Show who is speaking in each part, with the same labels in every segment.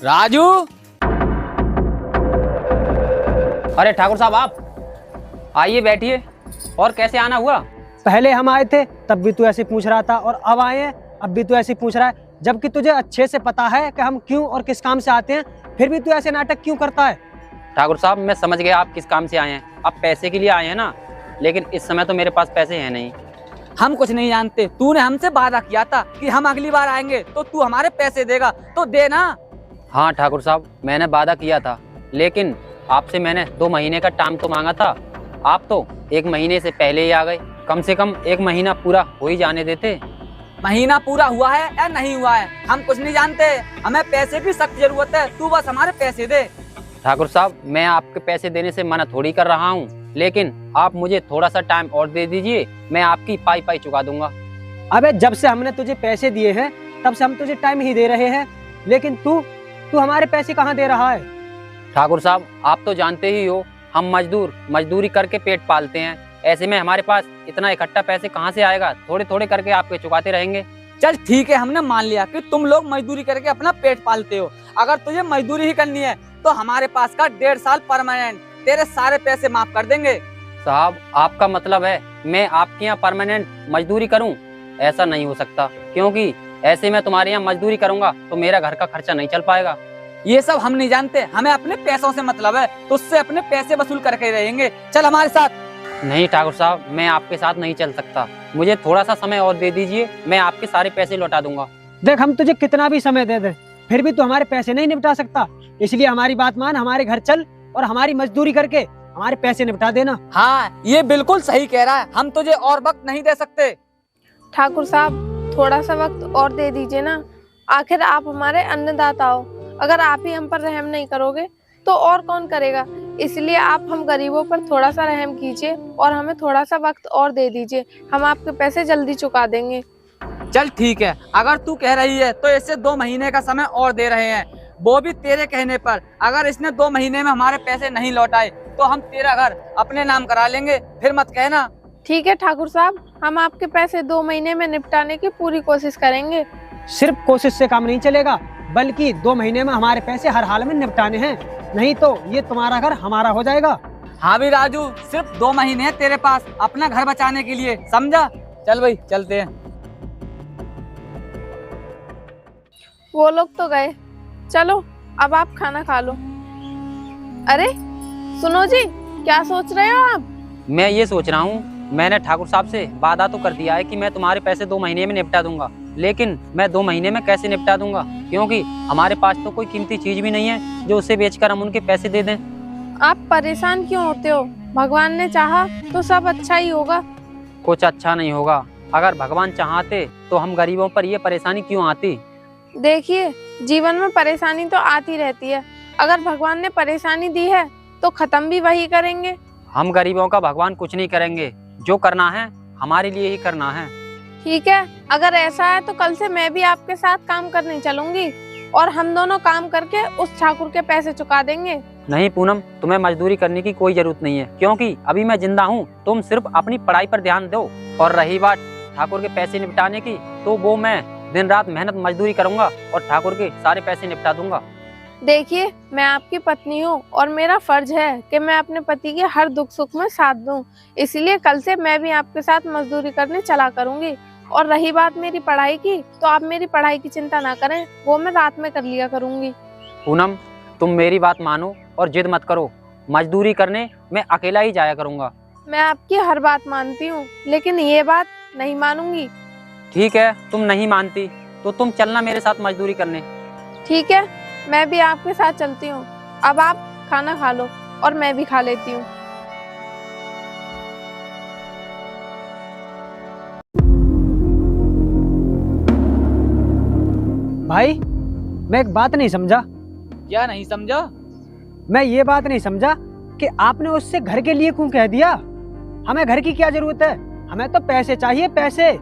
Speaker 1: राजू।
Speaker 2: अरे ठाकुर साहब, आप आइए, बैठिए। और कैसे आना हुआ?
Speaker 3: पहले हम आए थे तब भी तू ऐसे पूछ रहा था, और अब आए हैं अब भी तू ऐसे पूछ रहा है, जबकि तुझे अच्छे से पता है कि हम क्यों और किस काम से आते हैं, फिर भी तू ऐसे नाटक क्यों करता है?
Speaker 2: ठाकुर साहब, मैं समझ गया आप किस काम से आए हैं। आप पैसे के लिए आए हैं ना, लेकिन इस समय तो मेरे पास पैसे हैं नहीं।
Speaker 1: हम कुछ नहीं जानते, तूने हमसे वादा किया था कि हम अगली बार आएंगे तो तू हमारे पैसे देगा, तो दे ना।
Speaker 2: हाँ ठाकुर साहब, मैंने वादा किया था, लेकिन आपसे मैंने 2 महीने का टाइम तो मांगा था। आप तो 1 महीने से पहले ही आ गए। कम से कम 1 महीना पूरा हो ही जाने देते।
Speaker 1: महीना पूरा हुआ है या नहीं हुआ है हम कुछ नहीं जानते, हमें पैसे की सख्त जरूरत है, तू बस हमारे पैसे दे।
Speaker 2: ठाकुर साहब, मैं आपके पैसे देने से मना थोड़ी कर रहा हूँ, लेकिन आप मुझे थोड़ा सा टाइम और दे दीजिए, मैं आपकी पाई चुका दूंगा।
Speaker 3: अबे जब से हमने तुझे पैसे दिए हैं तब से हम तुझे टाइम ही दे रहे हैं, लेकिन तू हमारे पैसे कहाँ दे रहा है?
Speaker 2: ठाकुर साहब, आप तो जानते ही हो, हम मजदूरी करके पेट पालते हैं। ऐसे में हमारे पास इतना इकट्ठा पैसे कहाँ से आएगा? थोड़े थोड़े करके आपके चुकाते रहेंगे।
Speaker 1: चल ठीक है, हमने मान लिया कि तुम लोग मजदूरी करके अपना पेट पालते हो। अगर तुझे मजदूरी ही करनी है तो हमारे पास का 1.5 साल परमानेंट तेरे सारे पैसे माफ कर देंगे।
Speaker 2: साहब, आपका मतलब है मैं आपके यहाँ परमानेंट मजदूरी करूँ? ऐसा नहीं हो सकता, क्योंकि ऐसे में तुम्हारे यहाँ मजदूरी करूंगा तो मेरा घर का खर्चा नहीं चल पाएगा।
Speaker 1: ये सब हम नहीं जानते, हमें अपने पैसों से मतलब है, तो उससे अपने पैसे वसूल करके रहेंगे। चल हमारे साथ।
Speaker 2: नहीं ठाकुर साहब, मैं आपके साथ नहीं चल सकता। मुझे थोड़ा सा समय और दे दीजिए, मैं आपके सारे पैसे लौटा दूंगा।
Speaker 3: देख, हम तुझे कितना भी समय दे दे फिर भी तू हमारे पैसे नहीं निपटा सकता, इसलिए हमारी बात मान, हमारे घर चल और हमारी मजदूरी करके हमारे पैसे निपटा देना।
Speaker 1: हाँ, ये बिल्कुल सही कह रहा है, हम तुझे और वक्त नहीं दे सकते।
Speaker 4: ठाकुर साहब, थोड़ा सा वक्त और दे दीजिए ना, आखिर आप हमारे अन्नदाता हो। अगर आप ही हम पर रहम नहीं करोगे तो और कौन करेगा? इसलिए आप हम गरीबों पर थोड़ा सा रहम कीजिए और हमें थोड़ा सा वक्त और दे दीजिए, हम आपके पैसे जल्दी चुका देंगे।
Speaker 1: चल ठीक है, अगर तू कह रही है तो इससे 2 महीने का समय और दे रहे हैं, वो भी तेरे कहने पर। अगर इसने 2 महीने में हमारे पैसे नहीं लौटाए तो हम तेरा घर अपने नाम करा लेंगे, फिर मत कहना।
Speaker 4: ठीक है ठाकुर साहब, हम आपके पैसे 2 महीने में निपटाने की पूरी कोशिश करेंगे।
Speaker 3: सिर्फ कोशिश से काम नहीं चलेगा, बल्कि 2 महीने में हमारे पैसे हर हाल में निपटाने हैं, नहीं तो ये तुम्हारा घर हमारा हो जाएगा।
Speaker 1: हाँ भी राजू, सिर्फ 2 महीने हैं तेरे पास अपना घर बचाने के लिए, समझा? चल भाई, चलते हैं।
Speaker 4: वो लोग तो गए, चलो अब आप खाना खा लो। अरे सुनो जी, क्या सोच रहे हो आप?
Speaker 2: मैं ये सोच रहा हूँ, मैंने ठाकुर साहब से वादा तो कर दिया है कि मैं तुम्हारे पैसे 2 महीने में निपटा दूंगा, लेकिन मैं 2 महीने में कैसे निपटा दूंगा, क्योंकि हमारे पास तो कोई कीमती चीज भी नहीं है जो उसे बेचकर हम उनके पैसे दे दें।
Speaker 4: आप परेशान क्यों होते हो? भगवान ने चाहा तो सब अच्छा ही होगा।
Speaker 2: कुछ अच्छा नहीं होगा। अगर भगवान चाहते तो हम गरीबों पर ये परेशानी क्यों आती?
Speaker 4: देखिए, जीवन में परेशानी तो आती रहती है, अगर भगवान ने परेशानी दी है तो खत्म भी वही करेंगे।
Speaker 2: हम गरीबों का भगवान कुछ नहीं करेंगे, जो करना है हमारे लिए ही करना है।
Speaker 4: ठीक है, अगर ऐसा है तो कल से मैं भी आपके साथ काम करने चलूंगी और हम दोनों काम करके उस ठाकुर के पैसे चुका देंगे।
Speaker 2: नहीं पूनम, तुम्हें मजदूरी करने की कोई जरूरत नहीं है, क्योंकि अभी मैं जिंदा हूँ। तुम सिर्फ अपनी पढ़ाई पर ध्यान दो, और रही बात ठाकुर के पैसे निपटाने की, तो वो मैं दिन रात मेहनत मजदूरी करूंगा और ठाकुर के सारे पैसे निपटा दूंगा।
Speaker 4: देखिए, मैं आपकी पत्नी हूँ और मेरा फर्ज है कि मैं अपने पति के हर दुख सुख में साथ दूं, इसलिए कल से मैं भी आपके साथ मजदूरी करने चला करूंगी। और रही बात मेरी पढ़ाई की, तो आप मेरी पढ़ाई की चिंता ना करें, वो मैं रात में कर लिया करूंगी।
Speaker 2: पूनम, तुम मेरी बात मानो और जिद मत करो। मजदूरी करने मैं अकेला ही जाया करूंगा।
Speaker 4: मैं आपकी हर बात मानती हूँ, लेकिन ये बात नहीं मानूंगी।
Speaker 2: ठीक है, तुम नहीं मानती तो तुम चलना मेरे साथ मजदूरी करने।
Speaker 4: ठीक है, मैं भी आपके साथ चलती हूँ। अब आप खाना खा लो और मैं भी खा लेती हूँ।
Speaker 3: भाई, मैं एक बात नहीं समझा।
Speaker 1: क्या नहीं समझा?
Speaker 3: मैं ये बात नहीं समझा कि आपने उससे घर के लिए क्यों कह दिया। हमें घर की क्या जरूरत है, हमें तो पैसे चाहिए, पैसे।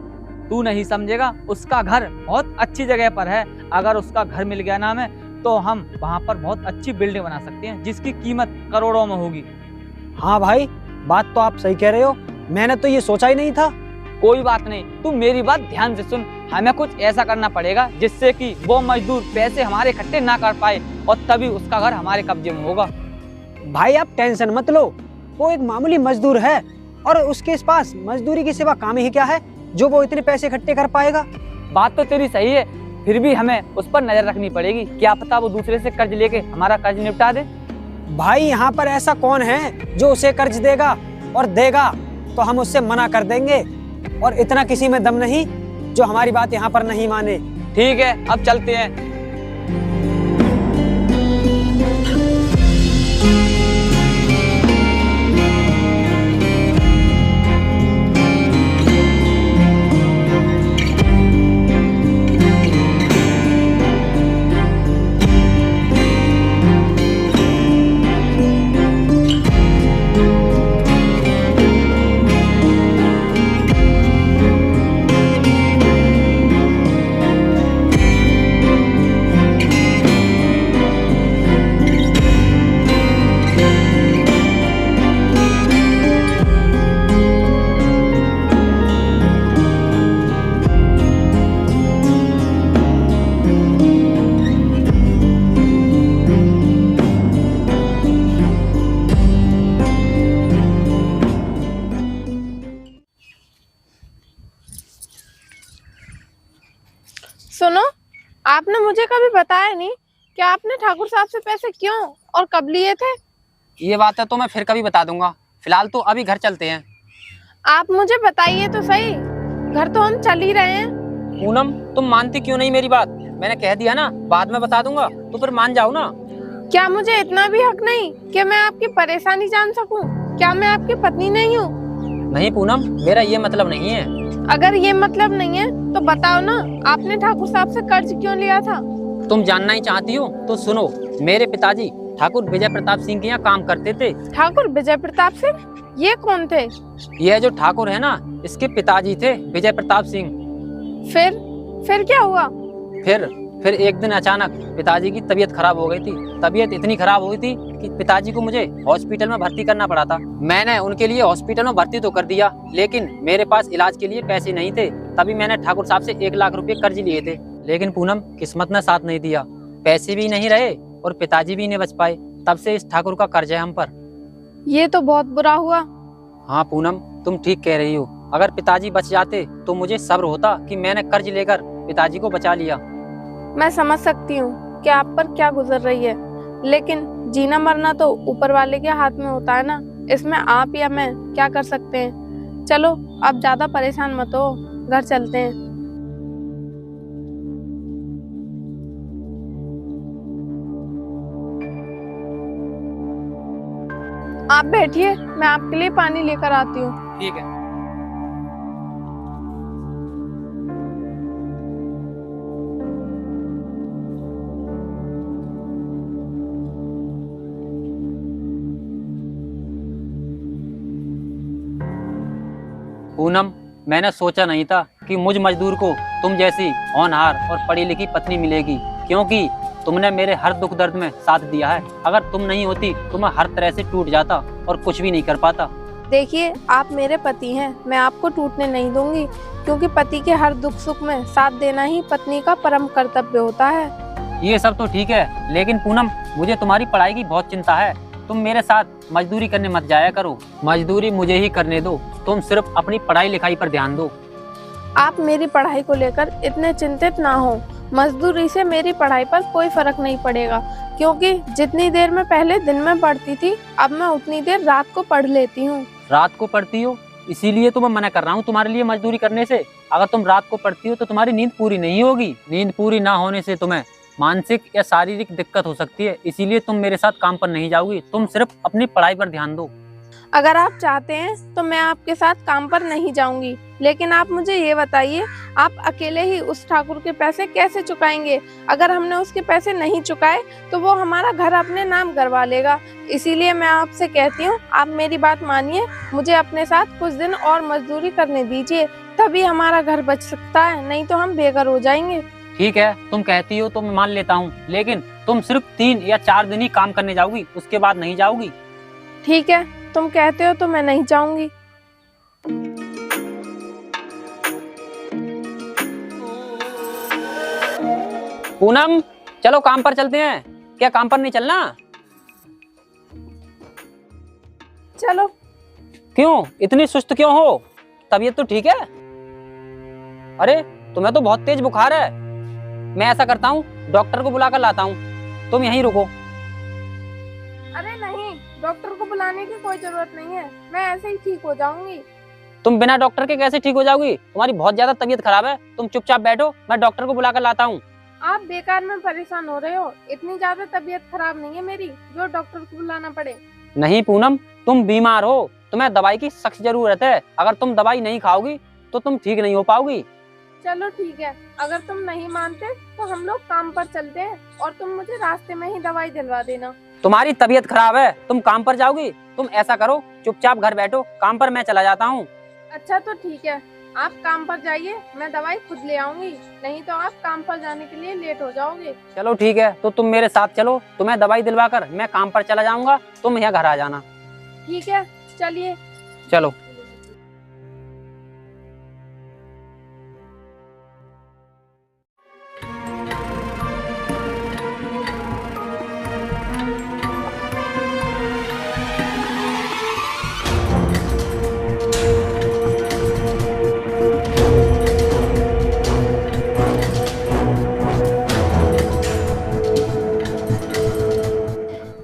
Speaker 1: तू नहीं समझेगा, उसका घर बहुत अच्छी जगह पर है। अगर उसका घर मिल गया ना हमें, तो हम वहाँ पर बहुत अच्छी बिल्डिंग बना सकते हैं, जिसकी कीमत करोड़ों में होगी।
Speaker 3: हाँ भाई, बात तो आप सही कह रहे हो, मैंने तो ये सोचा ही नहीं था।
Speaker 1: कोई बात नहीं, तू मेरी बात ध्यान से सुन। हमें कुछ ऐसा करना पड़ेगा जिससे कि वो मजदूर पैसे हमारे इकट्ठे ना कर पाए, और तभी उसका घर हमारे कब्जे में होगा।
Speaker 3: भाई आप टेंशन मत लो, वो एक मामूली मजदूर है और उसके पास मजदूरी के सिवा काम ही क्या है जो वो इतने पैसे इकट्ठे कर पाएगा।
Speaker 1: बात तो तेरी सही है, फिर भी हमें उस पर नजर रखनी पड़ेगी। क्या पता वो दूसरे से कर्ज लेके हमारा कर्ज निपटा दे।
Speaker 3: भाई यहाँ पर ऐसा कौन है जो उसे कर्ज देगा, और देगा तो हम उससे मना कर देंगे, और इतना किसी में दम नहीं जो हमारी बात यहाँ पर नहीं माने।
Speaker 1: ठीक है, अब चलते हैं।
Speaker 4: सुनो, आपने मुझे कभी बताया नहीं कि आपने ठाकुर साहब से पैसे क्यों और कब लिए थे।
Speaker 2: ये बात है तो मैं फिर कभी बता दूंगा, फिलहाल तो अभी घर चलते हैं।
Speaker 4: आप मुझे बताइए तो सही, घर तो हम चल ही रहे हैं।
Speaker 2: पूनम तुम मानती क्यों नहीं मेरी बात? मैंने कह दिया ना बाद में बता दूंगा, तो फिर मान जाओ ना।
Speaker 4: क्या मुझे इतना भी हक नहीं कि मैं आपकी परेशानी जान सकूं? क्या मैं आपकी पत्नी नहीं हूँ?
Speaker 2: नहीं पूनम, मेरा ये मतलब नहीं है।
Speaker 4: अगर ये मतलब नहीं है तो बताओ ना, आपने ठाकुर साहब से कर्ज क्यों लिया था?
Speaker 2: तुम जानना ही चाहती हो तो सुनो, मेरे पिताजी ठाकुर विजय प्रताप सिंह के यहाँ काम करते थे।
Speaker 4: ठाकुर विजय प्रताप सिंह? ये कौन थे?
Speaker 2: यह जो ठाकुर है ना, इसके पिताजी थे विजय प्रताप सिंह।
Speaker 4: फिर क्या हुआ?
Speaker 2: फिर एक दिन अचानक पिताजी की तबीयत खराब हो गई थी। तबीयत इतनी खराब हो गई थी कि पिताजी को मुझे हॉस्पिटल में भर्ती करना पड़ा था। मैंने उनके लिए हॉस्पिटल में भर्ती तो कर दिया, लेकिन मेरे पास इलाज के लिए पैसे नहीं थे। तभी मैंने ठाकुर साहब से 1 लाख रुपए कर्ज लिए थे, लेकिन पूनम किस्मत ने साथ नहीं दिया। पैसे भी नहीं रहे और पिताजी भी नहीं बच पाए। तब से इस ठाकुर का कर्ज है हम पर।
Speaker 4: ये तो बहुत बुरा हुआ।
Speaker 2: हाँ पूनम, तुम ठीक कह रही हो। अगर पिताजी बच जाते तो मुझे सब्र होता कि मैंने कर्ज लेकर पिताजी को बचा लिया।
Speaker 4: मैं समझ सकती हूँ कि आप पर क्या गुजर रही है, लेकिन जीना मरना तो ऊपर वाले के हाथ में होता है ना। इसमें आप या मैं क्या कर सकते हैं। चलो अब ज्यादा परेशान मत हो, घर चलते हैं। आप बैठिए, मैं आपके लिए पानी लेकर आती हूँ।
Speaker 1: ठीक है।
Speaker 2: पूनम, मैंने सोचा नहीं था कि मुझ मजदूर को तुम जैसी होनहार और पढ़ी लिखी पत्नी मिलेगी, क्योंकि तुमने मेरे हर दुख दर्द में साथ दिया है। अगर तुम नहीं होती तो मैं हर तरह से टूट जाता और कुछ भी नहीं कर पाता।
Speaker 4: देखिए, आप मेरे पति हैं, मैं आपको टूटने नहीं दूंगी, क्योंकि पति के हर दुख सुख में साथ देना ही पत्नी का परम कर्तव्य होता है।
Speaker 2: ये सब तो ठीक है, लेकिन पूनम मुझे तुम्हारी पढ़ाई की बहुत चिंता है। तुम मेरे साथ मजदूरी करने मत जाया करो। मजदूरी मुझे ही करने दो। तुम सिर्फ अपनी पढ़ाई लिखाई पर ध्यान दो।
Speaker 4: आप मेरी पढ़ाई को लेकर इतने चिंतित ना हो। मजदूरी से मेरी पढ़ाई पर कोई फर्क नहीं पड़ेगा, क्योंकि जितनी देर मैं पहले दिन में पढ़ती थी, अब मैं उतनी देर रात को पढ़ लेती हूँ।
Speaker 2: रात को पढ़ती हो, इसीलिए तो मैं मना कर रहा हूँ तुम्हारे लिए मजदूरी करने से। अगर तुम रात को पढ़ती हो तो तुम्हारी नींद पूरी नहीं होगी। नींद पूरी ना होने से तुम्हें मानसिक या शारीरिक दिक्कत हो सकती है। इसीलिए तुम मेरे साथ काम पर नहीं जाओगी। तुम सिर्फ अपनी पढ़ाई पर ध्यान दो।
Speaker 4: अगर आप चाहते हैं तो मैं आपके साथ काम पर नहीं जाऊंगी, लेकिन आप मुझे ये बताइए, आप अकेले ही उस ठाकुर के पैसे कैसे चुकाएंगे? अगर हमने उसके पैसे नहीं चुकाए तो वो हमारा घर अपने नाम करवा लेगा। इसीलिए मैं आपसे कहती हूँ, आप मेरी बात मानिए, मुझे अपने साथ कुछ दिन और मजदूरी करने दीजिए, तभी हमारा घर बच सकता है, नहीं तो हम बेघर हो जाएंगे।
Speaker 2: ठीक है, तुम कहती हो तो मैं मान लेता हूँ, लेकिन तुम सिर्फ 3 या 4 दिन ही काम करने जाओगी, उसके बाद नहीं जाओगी।
Speaker 4: ठीक है, तुम कहते हो तो मैं नहीं जाऊंगी।
Speaker 2: पूनम, चलो काम पर चलते हैं। क्या काम पर नहीं चलना?
Speaker 4: चलो।
Speaker 2: क्यों इतनी सुस्त क्यों हो? तबीयत तो ठीक है? अरे तुम्हें तो बहुत तेज बुखार है। मैं ऐसा करता हूँ, डॉक्टर को बुलाकर लाता हूँ, तुम यहीं रुको।
Speaker 4: अरे नहीं, डॉक्टर को बुलाने की कोई जरूरत नहीं है, मैं ऐसे ही ठीक हो जाऊंगी।
Speaker 2: तुम बिना डॉक्टर के कैसे ठीक हो जाओगी? तुम्हारी बहुत ज्यादा तबीयत खराब है, तुम चुपचाप बैठो, मैं डॉक्टर को बुलाकर लाता हूँ।
Speaker 4: आप बेकार में परेशान हो रहे हो, इतनी ज्यादा तबीयत खराब नहीं है मेरी जो डॉक्टर को बुलाना पड़े।
Speaker 2: नहीं पूनम, तुम बीमार हो, तुम्हें दवाई की सख्त जरूरत है। अगर तुम दवाई नहीं खाओगी तो तुम ठीक नहीं हो पाओगी।
Speaker 4: चलो ठीक है, अगर तुम नहीं मानते तो हम लोग काम पर चलते हैं और तुम मुझे रास्ते में ही दवाई दिलवा देना।
Speaker 2: तुम्हारी तबीयत खराब है, तुम काम पर जाओगी? तुम ऐसा करो, चुपचाप घर बैठो, काम पर मैं चला जाता हूँ।
Speaker 4: अच्छा तो ठीक है, आप काम पर जाइए, मैं दवाई खुद ले आऊंगी, नहीं तो आप काम पर जाने के लिए लेट हो जाओगे।
Speaker 2: चलो ठीक है, तो तुम मेरे साथ चलो, तुम्हें दवाई दिलवाकर मैं काम पर चला जाऊंगा, तुम यहाँ घर आ जाना।
Speaker 4: ठीक है चलिए।
Speaker 2: चलो।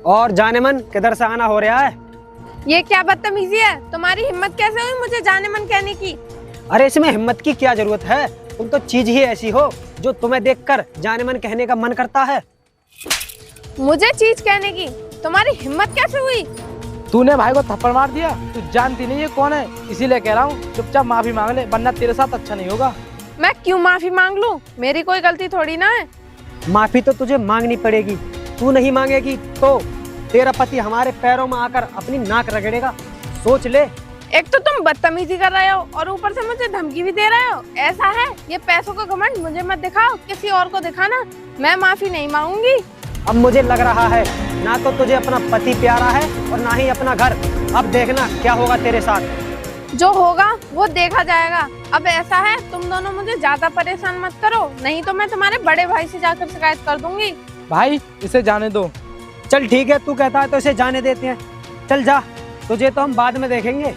Speaker 3: और जाने मन किधर से आना हो रहा है?
Speaker 4: ये क्या बदतमीजी है? तुम्हारी हिम्मत कैसे हुई मुझे जाने मन कहने की?
Speaker 3: अरे इसमें हिम्मत की क्या जरूरत है, तुम तो चीज ही ऐसी हो जो तुम्हें देखकर जाने मन कहने का मन करता है।
Speaker 4: मुझे चीज कहने की तुम्हारी हिम्मत कैसे हुई?
Speaker 5: तूने भाई को थप्पड़ मार दिया, तू जानती नहीं है कौन है, इसीलिए कह रहा हूँ चुपचाप माफी मांग ले, वरना तेरे साथ अच्छा नहीं होगा।
Speaker 4: मैं क्यों माफी मांग लूं? मेरी कोई गलती थोड़ी ना है।
Speaker 3: माफी तो तुझे मांगनी पड़ेगी, तू नहीं मांगेगी तो तेरा पति हमारे पैरों में आकर अपनी नाक रगड़ेगा, सोच ले।
Speaker 4: एक तो तुम बदतमीजी कर रहे हो और ऊपर से मुझे धमकी भी दे रहे हो। ऐसा है, ये पैसों का घमंड मुझे मत दिखाओ, किसी और को दिखाना। मैं माफी नहीं मांगूंगी।
Speaker 3: अब मुझे लग रहा है ना तो तुझे अपना पति प्यारा है और ना ही अपना घर। अब देखना क्या होगा तेरे साथ।
Speaker 4: जो होगा वो देखा जाएगा। अब ऐसा है, तुम दोनों मुझे ज्यादा परेशान मत करो, नहीं तो मैं तुम्हारे बड़े भाई से जाकर शिकायत कर दूंगी।
Speaker 5: भाई इसे जाने दो।
Speaker 3: चल ठीक है, तू कहता है तो इसे जाने देते हैं। चल जा, तुझे तो हम बाद में देखेंगे।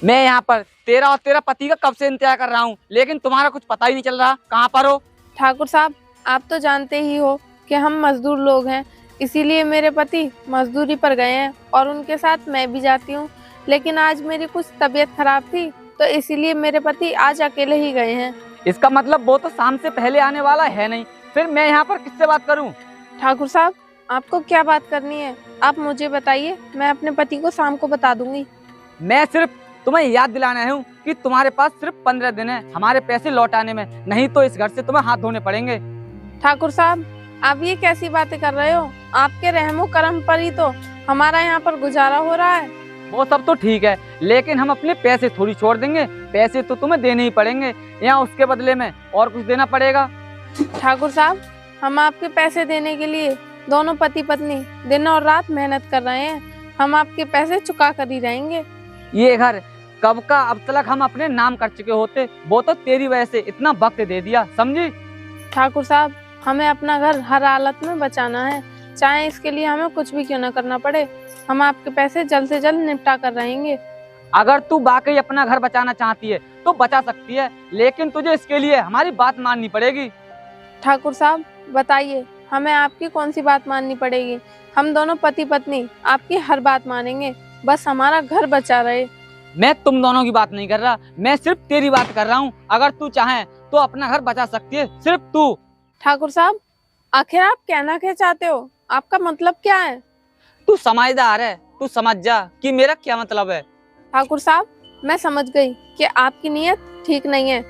Speaker 1: मैं यहाँ पर तेरा और तेरा पति का कब से इंतजार कर रहा हूँ, लेकिन तुम्हारा कुछ पता ही नहीं चल रहा, कहाँ पर हो?
Speaker 4: ठाकुर साहब, आप तो जानते ही हो कि हम मजदूर लोग हैं, इसीलिए मेरे पति मजदूरी पर गए हैं और उनके साथ मैं भी जाती हूँ। लेकिन आज मेरी कुछ तबीयत खराब थी तो इसीलिए मेरे पति आज अकेले ही गए हैं।
Speaker 1: इसका मतलब वो तो शाम से पहले आने वाला है नहीं, फिर मैं यहाँ पर किससे बात करूँ?
Speaker 4: ठाकुर साहब, आपको क्या बात करनी है आप मुझे बताइए, मैं अपने पति को शाम को बता दूंगी।
Speaker 1: मैं सिर्फ तुम्हें याद दिलाना हूँ कि तुम्हारे पास सिर्फ 15 दिन है हमारे पैसे लौटाने में, नहीं तो इस घर से तुम्हें हाथ धोने पड़ेंगे।
Speaker 4: ठाकुर साहब, आप ये कैसी बातें कर रहे हो? आपके रहमो करम पर ही तो हमारा यहाँ पर गुजारा हो रहा है।
Speaker 1: वो सब तो ठीक है, लेकिन हम अपने पैसे थोड़ी छोड़ देंगे, पैसे तो तुम्हें देने ही पड़ेंगे, या उसके बदले में और कुछ देना पड़ेगा।
Speaker 4: ठाकुर साहब, हम आपके पैसे देने के लिए दोनों पति पत्नी दिन और रात मेहनत कर रहे हैं, हम आपके पैसे चुका कर ही रहेंगे।
Speaker 1: ये घर कब का अब तक हम अपने नाम कर चुके होते, वो तो तेरी वजह से इतना वक्त दे दिया, समझी?
Speaker 4: ठाकुर साहब, हमें अपना घर हर हालत में बचाना है, चाहे इसके लिए हमें कुछ भी क्यों न करना पड़े। हम आपके पैसे जल्द से जल्द निपटा कर रहेंगे।
Speaker 1: अगर तू वाकई अपना घर बचाना चाहती है तो बचा सकती है, लेकिन तुझे इसके लिए हमारी बात माननी पड़ेगी।
Speaker 4: ठाकुर साहब बताइए, हमें आपकी कौन सी बात माननी पड़ेगी? हम दोनों पति पत्नी आपकी हर बात मानेंगे, बस हमारा घर बचा रहे।
Speaker 1: मैं तुम दोनों की बात नहीं कर रहा, मैं सिर्फ तेरी बात कर रहा हूँ। अगर तू चाहे तो अपना घर बचा सकती है, सिर्फ तू।
Speaker 4: ठाकुर साहब, आखिर आप कहना क्या चाहते हो? आपका मतलब क्या है?
Speaker 1: तू समझदार है, तू समझ जा कि मेरा क्या मतलब है।
Speaker 4: ठाकुर साहब, मैं समझ गई कि आपकी नीयत ठीक नहीं है।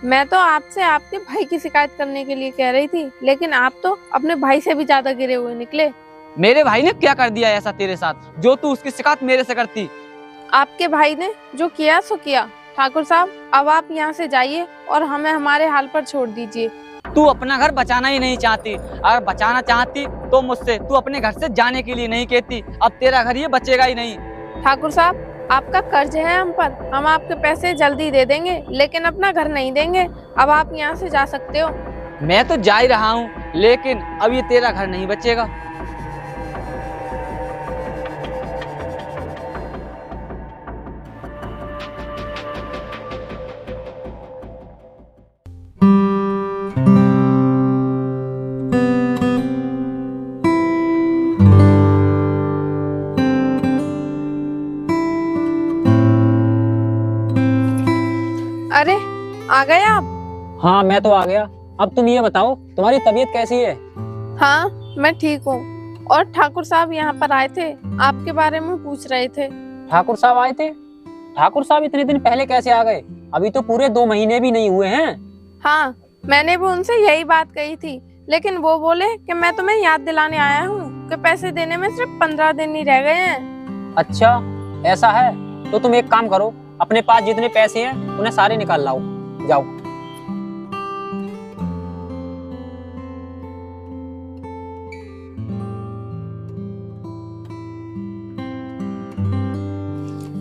Speaker 4: मैं तो आपसे आपके भाई की शिकायत करने के लिए कह रही थी, लेकिन आप तो अपने भाई से भी ज्यादा गिरे हुए निकले।
Speaker 1: मेरे भाई ने क्या कर दिया ऐसा तेरे साथ जो तू उसकी शिकायत मेरे से करती?
Speaker 4: आपके भाई ने जो किया सो किया। ठाकुर साहब, अब आप यहाँ से जाइए और हमें हमारे हाल पर छोड़ दीजिए।
Speaker 1: तू अपना घर बचाना ही नहीं चाहती। अगर बचाना चाहती तो मुझसे तू अपने घर से जाने के लिए नहीं कहती। अब तेरा घर ये बचेगा ही नहीं।
Speaker 4: ठाकुर साहब, आपका कर्ज है हम पर, हम आपके पैसे जल्दी दे देंगे, लेकिन अपना घर नहीं देंगे। अब आप यहाँ से जा सकते हो।
Speaker 1: मैं तो जा ही रहा हूँ, लेकिन अब ये तेरा घर नहीं बचेगा।
Speaker 4: अरे, आ गए आप?
Speaker 2: हाँ, मैं तो आ गया। अब तुम ये बताओ, तुम्हारी तबीयत कैसी है?
Speaker 4: हाँ, मैं ठीक हूँ। और ठाकुर साहब यहाँ पर आए थे, आपके बारे में पूछ रहे थे।
Speaker 2: ठाकुर साहब आए थे? ठाकुर साहब इतने दिन पहले कैसे आ गए? अभी तो पूरे 2 महीने भी नहीं हुए हैं।
Speaker 4: हाँ, मैंने भी उनसे यही बात कही थी, लेकिन वो बोले कि मैं तुम्हें याद दिलाने आया हूँ कि पैसे देने में सिर्फ 15 दिन ही रह गए हैं।
Speaker 2: अच्छा, ऐसा है? तो तुम एक काम करो, अपने पास जितने पैसे हैं उन्हें सारे निकाल लाओ। जाओ।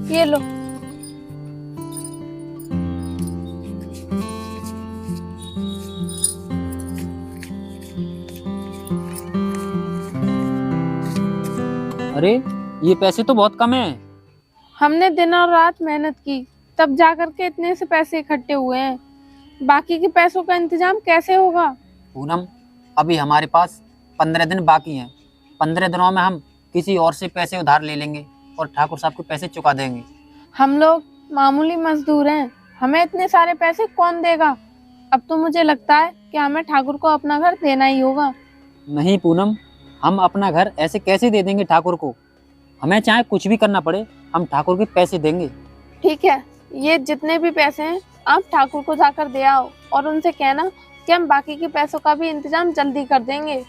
Speaker 4: ये लो।
Speaker 2: अरे, ये पैसे तो बहुत कम हैं।
Speaker 4: हमने दिन और रात मेहनत की, तब जाकर के इतने से पैसे इकट्ठे हुए हैं। बाकी के पैसों का इंतजाम कैसे होगा?
Speaker 2: पूनम, अभी हमारे पास 15 दिन बाकी हैं। 15 दिनों में हम किसी और से पैसे उधार ले लेंगे और ठाकुर साहब के पैसे चुका देंगे।
Speaker 4: हम लोग मामूली मजदूर हैं, हमें इतने सारे पैसे कौन देगा? अब तो मुझे लगता है कि हमें ठाकुर को अपना घर देना ही होगा।
Speaker 2: नहीं पूनम, हम अपना घर ऐसे कैसे दे देंगे ठाकुर को? हमें चाहे कुछ भी करना पड़े, हम ठाकुर के पैसे देंगे।
Speaker 4: ठीक है, ये जितने भी पैसे हैं आप ठाकुर को जाकर दे आओ और उनसे कहना कि हम बाकी के पैसों का भी इंतजाम जल्दी कर देंगे।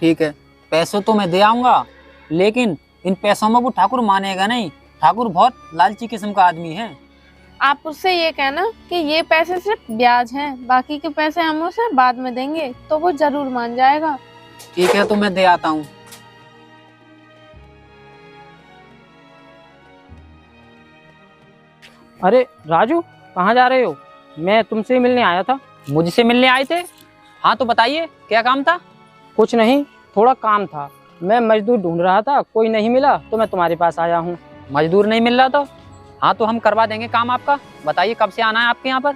Speaker 2: ठीक है, पैसों तो मैं दे आऊंगा, लेकिन इन पैसों में वो ठाकुर मानेगा नहीं। ठाकुर बहुत लालची किस्म का आदमी है।
Speaker 4: आप उससे ये कहना कि ये पैसे सिर्फ ब्याज हैं, बाकी के पैसे हम उसे बाद में देंगे, तो वो जरूर मान जाएगा।
Speaker 2: ठीक है, तो मैं दे आता हूँ।
Speaker 5: अरे राजू, कहाँ जा रहे हो? मैं तुमसे ही मिलने आया था।
Speaker 2: मुझसे मिलने आए थे? हाँ, तो बताइए क्या काम था?
Speaker 5: कुछ नहीं, थोड़ा काम था। मैं मजदूर ढूंढ रहा था, कोई नहीं मिला तो मैं तुम्हारे पास आया हूँ।
Speaker 2: मजदूर नहीं मिल रहा तो? हाँ, तो हम करवा देंगे काम आपका। बताइए कब से आना है आपके यहाँ पर?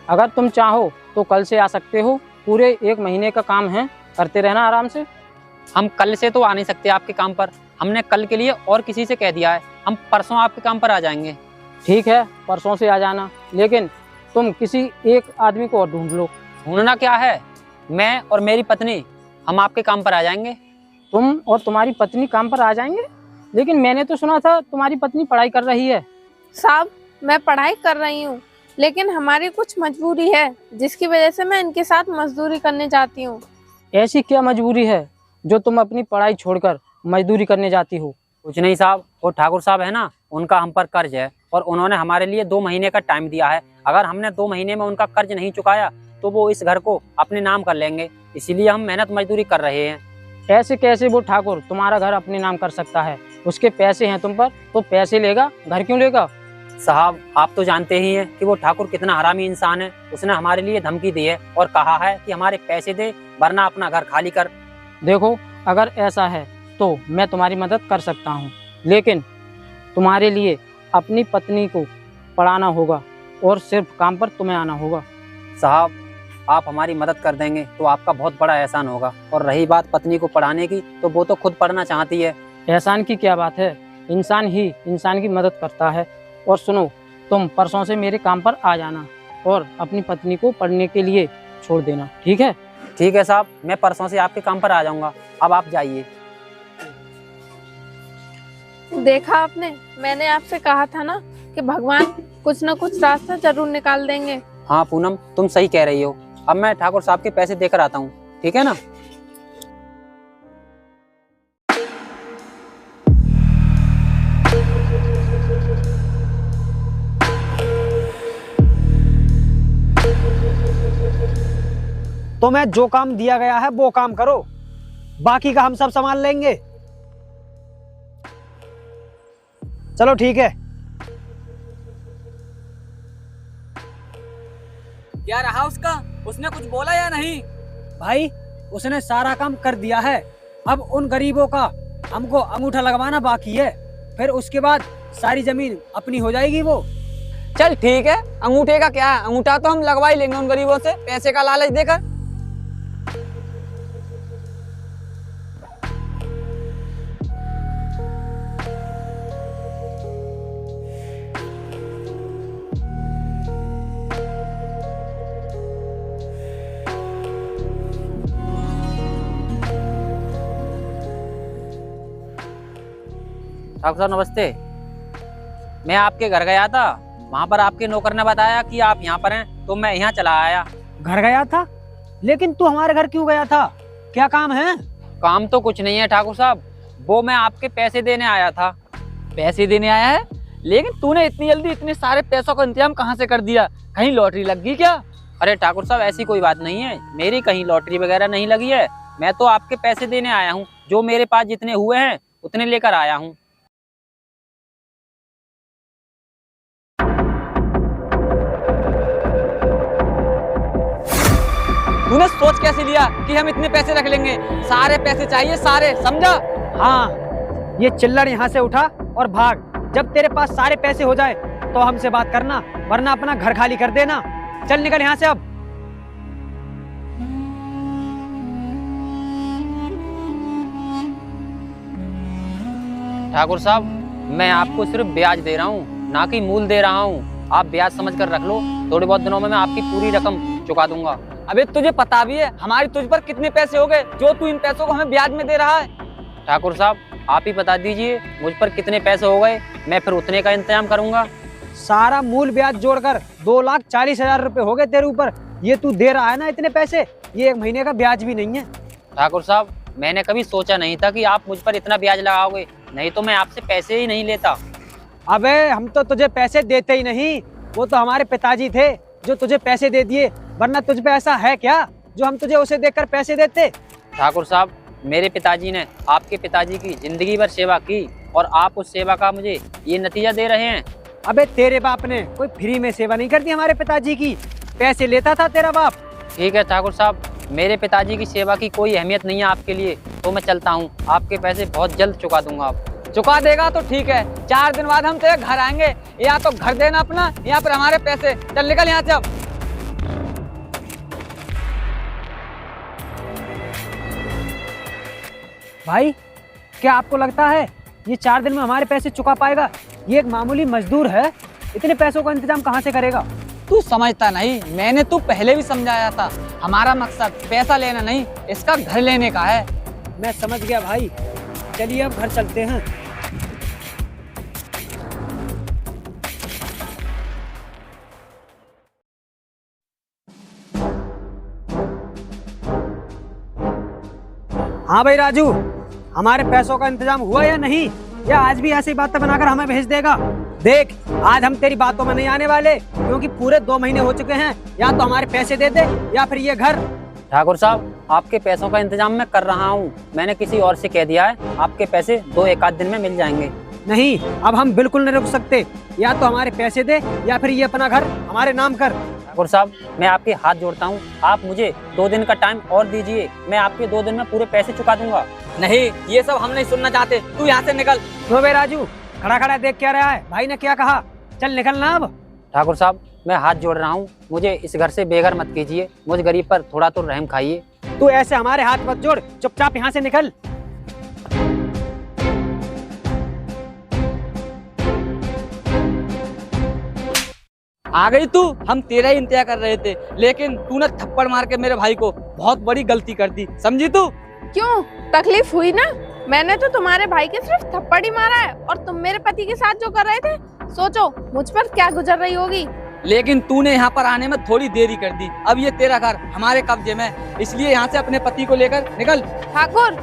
Speaker 5: अगर तुम चाहो तो कल से आ सकते हो। पूरे 1 महीने का काम है, करते रहना आराम से।
Speaker 2: हम कल से तो आ नहीं सकते आपके काम पर। हमने कल के लिए और किसी से कह दिया है, हम परसों आपके काम पर आ जाएंगे।
Speaker 5: ठीक है, परसों से आ जाना, लेकिन तुम किसी एक आदमी को और ढूंढ लो।
Speaker 2: ढूंढना क्या है? मैं और मेरी पत्नी हम आपके काम पर आ जाएंगे।
Speaker 5: तुम और तुम्हारी पत्नी काम पर आ जाएंगे? लेकिन मैंने तो सुना था तुम्हारी पत्नी पढ़ाई कर रही है।
Speaker 4: साहब, मैं पढ़ाई कर रही हूँ, लेकिन हमारी कुछ मजबूरी है जिसकी वजह से मैं इनके साथ मजदूरी करने जाती हूँ।
Speaker 5: ऐसी क्या मजबूरी है जो तुम अपनी पढ़ाई छोड़कर मजदूरी करने जाती हो?
Speaker 2: कुछ नहीं साहब, वो ठाकुर साहब है ना, उनका हम पर कर्ज है और उन्होंने हमारे लिए 2 महीने का टाइम दिया है। अगर हमने 2 महीने में उनका कर्ज नहीं चुकाया तो वो इस घर को अपने नाम कर लेंगे। इसीलिए हम मेहनत मजदूरी कर रहे हैं।
Speaker 5: ऐसे कैसे वो ठाकुर तुम्हारा घर अपने नाम कर सकता है? उसके पैसे हैं तुम पर, तो पैसे लेगा, घर क्यों लेगा?
Speaker 2: साहब, आप तो जानते ही हैं कि वो ठाकुर कितना हरामी इंसान है। उसने हमारे लिए धमकी दी है और कहा है कि हमारे पैसे दे वरना अपना घर खाली कर।
Speaker 5: देखो, अगर ऐसा है तो मैं तुम्हारी मदद कर सकता हूँ, लेकिन तुम्हारे लिए अपनी पत्नी को पढ़ाना होगा और सिर्फ काम पर तुम्हें आना होगा।
Speaker 2: साहब, आप हमारी मदद कर देंगे तो आपका बहुत बड़ा एहसान होगा। और रही बात पत्नी को पढ़ाने की, तो वो तो खुद पढ़ना चाहती है।
Speaker 5: एहसान की क्या बात है, इंसान ही इंसान की मदद करता है। और सुनो, तुम परसों से मेरे काम पर आ जाना और अपनी पत्नी को पढ़ने के लिए छोड़ देना, ठीक है?
Speaker 2: ठीक है साहब, मैं परसों से आपके काम पर आ जाऊंगा। अब आप जाइए।
Speaker 4: देखा आपने, मैंने आपसे कहा था ना कि भगवान कुछ न कुछ रास्ता जरूर निकाल देंगे।
Speaker 2: हाँ पूनम, तुम सही कह रही हो। अब मैं ठाकुर साहब के पैसे देकर आता हूँ, ठीक है ना?
Speaker 3: तुम्हें जो काम दिया गया है वो काम करो, बाकी का हम सब संभाल लेंगे। चलो ठीक है।
Speaker 1: क्या रहा उसका? उसने कुछ बोला या नहीं?
Speaker 3: भाई उसने सारा काम कर दिया है, अब उन गरीबों का हमको अंगूठा लगवाना बाकी है, फिर उसके बाद सारी जमीन अपनी हो जाएगी वो।
Speaker 1: चल ठीक है, अंगूठे का क्या है, अंगूठा तो हम लगवा ही लेंगे उन गरीबों से पैसे का लालच देकर।
Speaker 2: ठाकुर साहब नमस्ते। मैं आपके घर गया था, वहाँ पर आपके नौकर ने बताया कि आप यहाँ पर हैं, तो मैं यहाँ चला आया।
Speaker 3: घर गया था? लेकिन तू हमारे घर क्यों गया था, क्या काम है?
Speaker 2: काम तो कुछ नहीं है ठाकुर साहब, वो मैं आपके पैसे देने आया था।
Speaker 1: पैसे देने आया है? लेकिन तूने इतनी जल्दी इतने सारे पैसों का इंतजाम कहाँ से कर दिया? कहीं लॉटरी लग गई क्या?
Speaker 2: अरे ठाकुर साहब ऐसी कोई बात नहीं है, मेरी कहीं लॉटरी वगैरह नहीं लगी है। मैं तो आपके पैसे देने आया हूँ, जो मेरे पास जितने हुए हैं उतने लेकर आया हूँ।
Speaker 1: तूने सोच कैसे लिया कि हम इतने पैसे रख लेंगे? सारे पैसे चाहिए, सारे, समझा?
Speaker 3: हाँ, ये चिल्लड़ यहाँ से उठा और भाग। जब तेरे पास सारे पैसे हो जाए तो हमसे बात करना, वरना अपना घर खाली कर देना। चल निकल यहाँ से अब।
Speaker 2: ठाकुर साहब मैं आपको सिर्फ ब्याज दे रहा हूँ, ना कि मूल दे रहा हूँ। आप ब्याज समझ कर रख लो, थोड़े बहुत दिनों में मैं आपकी पूरी रकम चुका दूंगा।
Speaker 1: अबे तुझे पता भी है हमारी तुझ पर कितने पैसे हो गए जो तू इन पैसों को हमें ब्याज में दे रहा है?
Speaker 2: ठाकुर साहब आप ही बता दीजिए मुझ पर कितने पैसे हो गए, मैं फिर उतने का इंतजाम करूंगा।
Speaker 3: सारा मूल ब्याज जोड़कर 2,40,000 रुपए हो गए तेरे ऊपर। ये तू दे रहा है ना इतने पैसे, ये 1 महीने का ब्याज भी नहीं है।
Speaker 2: ठाकुर साहब मैंने कभी सोचा नहीं था कि आप मुझ पर इतना ब्याज लगाओगे, नहीं तो मैं आपसे पैसे ही नहीं लेता।
Speaker 3: अबे हम तो तुझे पैसे देते ही नहीं, वो तो हमारे पिताजी थे जो तुझे पैसे दे दिए, वरना तुझ पे ऐसा है क्या जो हम तुझे उसे देकर पैसे देते?
Speaker 2: ठाकुर साहब मेरे पिताजी ने आपके पिताजी की जिंदगी भर सेवा की और आप उस सेवा का मुझे ये नतीजा दे रहे हैं।
Speaker 3: अबे तेरे बाप ने कोई फ्री में सेवा नहीं कर दी हमारे पिताजी की, पैसे लेता था तेरा बाप।
Speaker 2: ठीक है ठाकुर साहब, मेरे पिताजी की सेवा की कोई अहमियत नहीं है आपके लिए, तो मैं चलता हूँ। आपके पैसे बहुत जल्द चुका दूंगा। आप
Speaker 1: चुका देगा तो ठीक है, 4 दिन बाद हम तेरे घर आएंगे, या तो घर देना अपना या फिर हमारे पैसे। चल निकल यहाँ से अब।
Speaker 3: भाई क्या आपको लगता है ये 4 दिन में हमारे पैसे चुका पाएगा? ये एक मामूली मजदूर है, इतने पैसों का इंतजाम कहाँ से करेगा?
Speaker 1: तू समझता नहीं, मैंने तू पहले भी समझाया था, हमारा मकसद पैसा लेना नहीं, इसका घर लेने का है।
Speaker 3: मैं समझ गया भाई, चलिए अब घर चलते हैं। हाँ भाई राजू, हमारे पैसों का इंतजाम हुआ या नहीं, या आज भी ऐसी बातें बनाकर हमें भेज देगा? देख आज हम तेरी बातों में नहीं आने वाले, क्योंकि पूरे 2 महीने हो चुके हैं। या तो हमारे पैसे दे दे या फिर ये घर।
Speaker 2: ठाकुर साहब आपके पैसों का इंतजाम मैं कर रहा हूँ, मैंने किसी और से कह दिया है, आपके पैसे 2-1 दिन में मिल जाएंगे।
Speaker 3: नहीं, अब हम बिल्कुल नहीं रुक सकते, या तो हमारे पैसे दे या फिर ये अपना घर हमारे नाम कर।
Speaker 2: ठाकुर साहब मैं आपके हाथ जोड़ता हूँ, आप मुझे 2 दिन का टाइम और दीजिए, मैं आपके 2 दिन में पूरे पैसे चुका दूंगा।
Speaker 1: नहीं, ये सब हम नहीं सुनना चाहते, तू यहाँ से निकल।
Speaker 3: तो भाई राजू खड़ा खड़ा देख क्या रहा है, भाई ने क्या कहा? चल निकलना अब।
Speaker 2: ठाकुर साहब मैं हाथ जोड़ रहा हूँ, मुझे इस घर से बेघर मत कीजिए, मुझ गरीब पर थोड़ा तो रहम खाइए।
Speaker 3: तू ऐसे हमारे हाथ मत जोड़, चुपचाप यहाँ से निकल।
Speaker 1: आ गई तू, हम तेरा ही इंतजार कर रहे थे, लेकिन तूने थप्पड़ मार के मेरे भाई को बहुत बड़ी गलती कर दी, समझी तू?
Speaker 4: क्यों, तकलीफ हुई ना? मैंने तो तुम्हारे भाई के सिर्फ थप्पड़ ही मारा है, और तुम मेरे पति के साथ जो कर रहे थे, सोचो मुझ पर क्या गुजर रही होगी।
Speaker 1: लेकिन तूने यहाँ पर आने में थोड़ी देरी कर दी, अब ये तेरा घर हमारे कब्जे में, इसलिए यहाँ से अपने पति को लेकर निकल।
Speaker 4: ठाकुर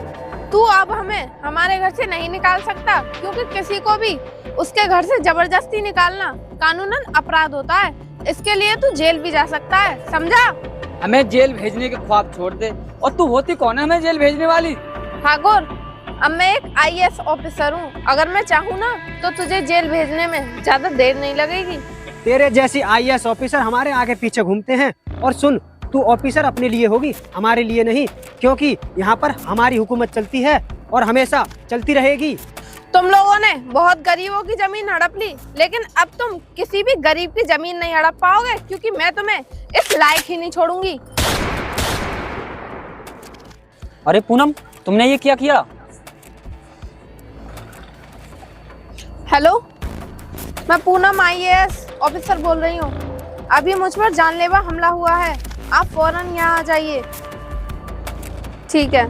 Speaker 4: तू अब हमें हमारे घर से नहीं निकाल सकता, क्योंकि किसी को भी उसके घर से जबरदस्ती निकालना कानूनन अपराध होता है। इसके लिए तू जेल भी जा सकता है, समझा?
Speaker 1: हमें जेल भेजने के ख्वाब छोड़ दे। और तू होती कौन है हमें जेल भेजने वाली?
Speaker 4: ठाकुर, अब मैं एक आईएएस ऑफिसर हूँ। अगर मैं चाहूँ ना तो तुझे जेल भेजने में ज्यादा देर नहीं लगेगी।
Speaker 3: तेरे जैसी आईएएस ऑफिसर हमारे आगे पीछे घूमते हैं। और सुन, तू ऑफिसर अपने लिए होगी, हमारे लिए नहीं, क्योंकि यहाँ पर हमारी हुकूमत चलती है और हमेशा चलती रहेगी।
Speaker 4: तुम लोगों ने बहुत गरीबों की जमीन हड़प ली, लेकिन अब तुम किसी भी गरीब की जमीन नहीं हड़प पाओगे, क्योंकि मैं तुम्हें इस लायक ही नहीं छोड़ूंगी।
Speaker 2: अरे पूनम, तुमने ये क्या किया?
Speaker 4: हेलो, मैं पूनम आईएएस ऑफिसर बोल रही हूँ। अभी मुझ पर जानलेवा हमला हुआ है, आप फौरन यहाँ आ जाइए। ठीक है।